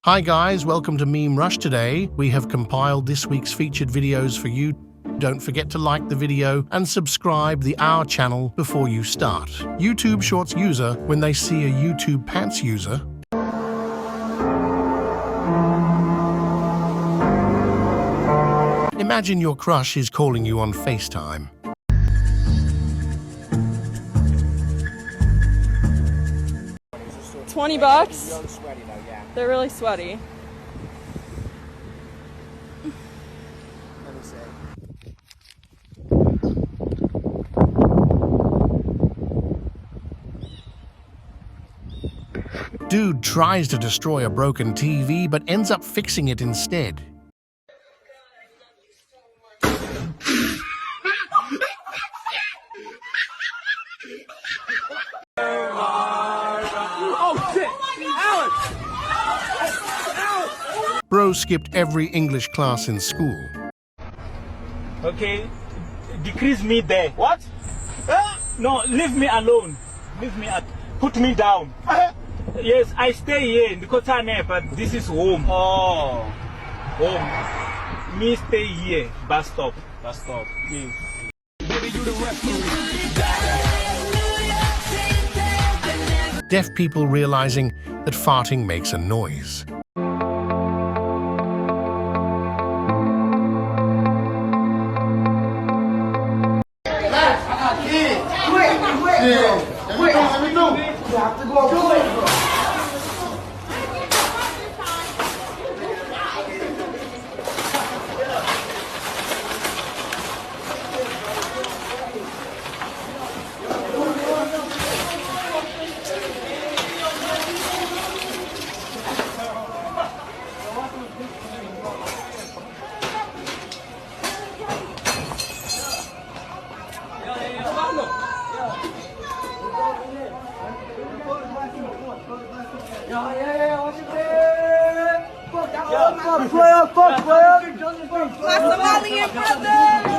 Hi guys, welcome to Meme Rush today. We have compiled this week's featured videos for you. Don't forget to like the video and subscribe our channel before you start. YouTube Shorts user when they see a YouTube Pants user. Imagine your crush is calling you on FaceTime. $20? They're really sweaty. Let me see. Dude tries to destroy a broken TV but ends up fixing it instead. Bro skipped every English class in school. Okay, decrease me there. What? No, leave me alone. Leave me. Put me down. Yes, I stay here because I know, but this is home. Oh, home. Me stay here. Bus stop. Bus stop. Yes. Deaf people realizing that farting makes a noise. My Somalian brother!